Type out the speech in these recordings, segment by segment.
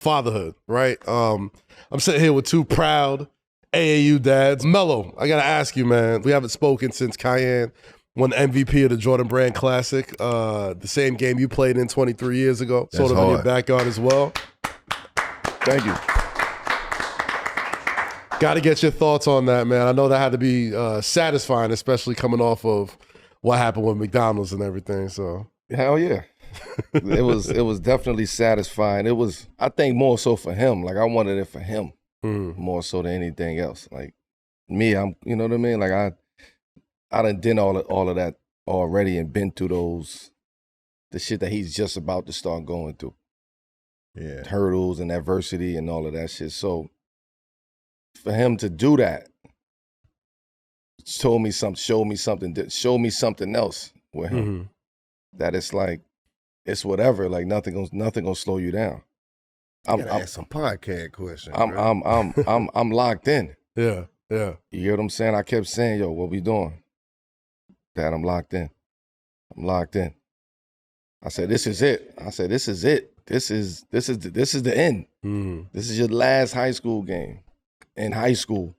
fatherhood, right? I'm sitting here with two proud AAU dads. Melo, I gotta ask you, man. We haven't spoken since Kiyan won the MVP of the Jordan Brand Classic, the same game you played in 23 years ago. That's sort of hard. in your backyard as well. Thank you. Got to get your thoughts on that, man. I know that had to be satisfying, especially coming off of what happened with McDonald's and everything. So Hell yeah. It was definitely satisfying. It was, I think, more so for him. Like, I wanted it for him more so than anything else. Like me, you know what I mean? Like I done all of that already and been through the shit that he's just about to start going through. Yeah. Hurdles and adversity and all of that shit. So for him to do that, showed me something else with him. That it's like, it's whatever. Like nothing gonna slow you down. I'm ask some podcast questions. I'm locked in. yeah. You hear what I'm saying? I kept saying, yo, what we doing? Dad, I'm locked in. I said, this is it. This is the end. This is your last high school game. In high school.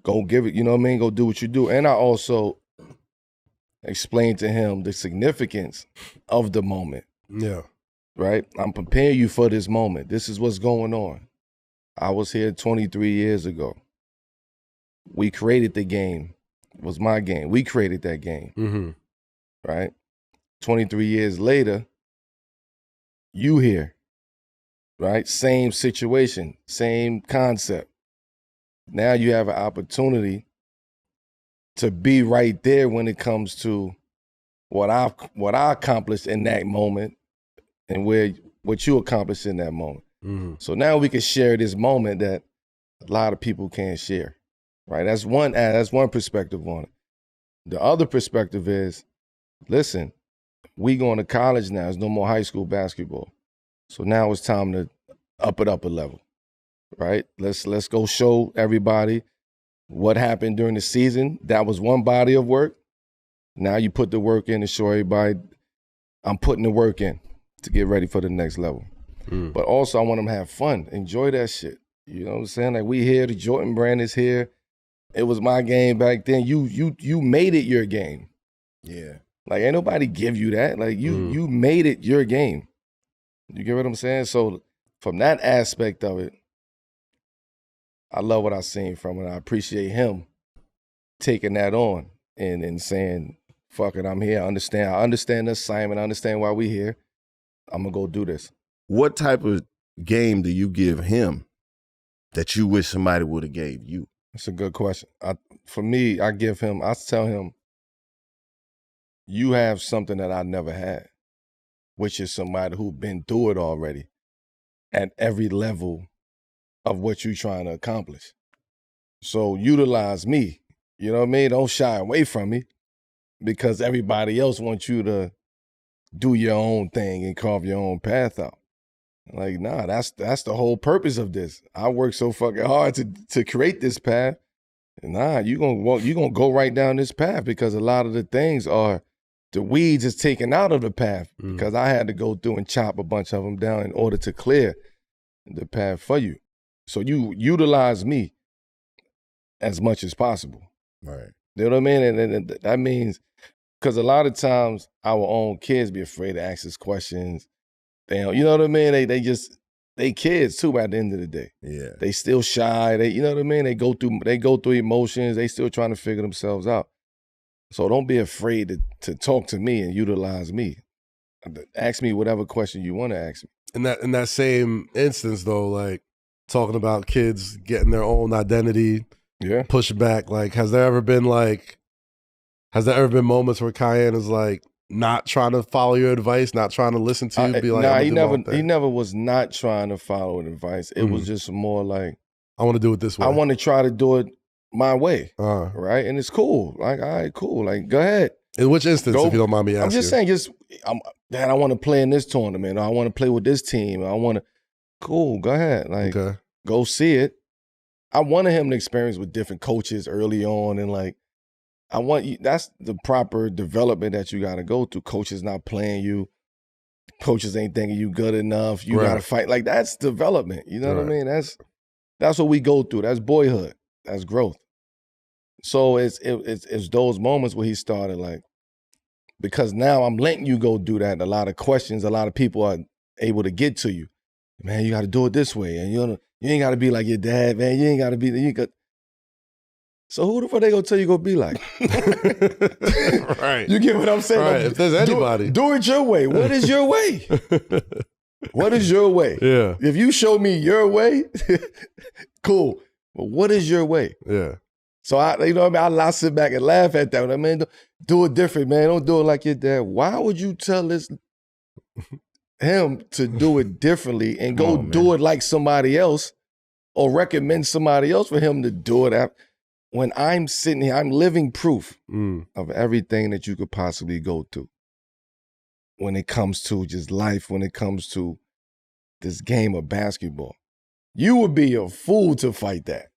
Go give it, you know what I mean? Go do what you do. And I also explained to him the significance of the moment. Yeah. Right? I'm preparing you for this moment. This is what's going on. I was here 23 years ago. We created the game. It was my game. We created that game. Right? 23 years later, you here. Right? Same situation, same concept. Now you have an opportunity to be right there when it comes to what I accomplished in that moment and what you accomplished in that moment. So now we can share this moment that a lot of people can't share. Right? That's one perspective on it. The other perspective is, listen, we going to college now. There's no more high school basketball. So now it's time to up it up a level. Right? Let's go show everybody what happened during the season. That was one body of work. Now you put the work in to show everybody I'm putting the work in to get ready for the next level. But also I want them to have fun. Enjoy that shit. You know what I'm saying? Like, we here, the Jordan Brand is here. It was my game back then. You made it your game. Yeah. Like, ain't nobody give you that. Like, you made it your game. You get what I'm saying? So from that aspect of it, I love what I seen from it. I appreciate him taking that on and saying, fuck it, I'm here. I understand the assignment. I understand why we here. I'm going to go do this. What type of game do you give him that you wish somebody would have gave you? That's a good question. For me, I tell him, you have something that I never had, which is somebody who's been through it already at every level of what you're trying to accomplish. So utilize me, you know what I mean? Don't shy away from me because everybody else wants you to do your own thing and carve your own path out. Like, nah, that's the whole purpose of this. I worked so fucking hard to create this path. Nah, you gonna go right down this path because a lot of the things are, the weeds is taken out of the path because I had to go through and chop a bunch of them down in order to clear the path for you. So you utilize me as much as possible. Right. You know what I mean? And that means, because a lot of times our own kids be afraid to ask us questions. They don't, you know what I mean? They kids too at the end of the day. Yeah. They still shy. You know what I mean? They go through emotions. They still trying to figure themselves out. So don't be afraid to talk to me and utilize me. Ask me whatever question you want to ask me. In that same instance though, like talking about kids getting their own identity, push back, like has there ever been moments where Kiyan is like not trying to follow your advice, not trying to listen to you, be like, nah, he never was not trying to follow advice. It was just more like, I want to do it this way. I want to try to do it my way, right? And it's cool. Like, all right, cool. Like, go ahead. In which instance, if you don't mind me asking? I'm just saying, Dad, I want to play in this tournament. Or I want to play with this team. Cool, go ahead. Like, go see it. I wanted him to experience with different coaches early on, and like, that's the proper development that you got to go through. Coaches not playing you, coaches ain't thinking you good enough. You Right. gotta fight. Like, that's development. You know what I Right. mean? That's what we go through. That's boyhood. That's growth. So it's those moments where he started like, because now I'm letting you go do that. And a lot of questions, a lot of people are able to get to you. Man, you got to do it this way, and you ain't got to be like your dad, man. You ain't got to be. So who the fuck they gonna tell you gonna be like? Right. You get what I'm saying? Right. If there's anybody, do it your way. What is your way? What is your way? Yeah. If you show me your way, cool. But what is your way? Yeah. So I sit back and laugh at that. I mean, do it different, man. Don't do it like your dad. Why would you tell him to do it differently and go do it like somebody else, or recommend somebody else for him to do it? When I'm sitting here, I'm living proof of everything that you could possibly go through. When it comes to just life, when it comes to this game of basketball, you would be a fool to fight that.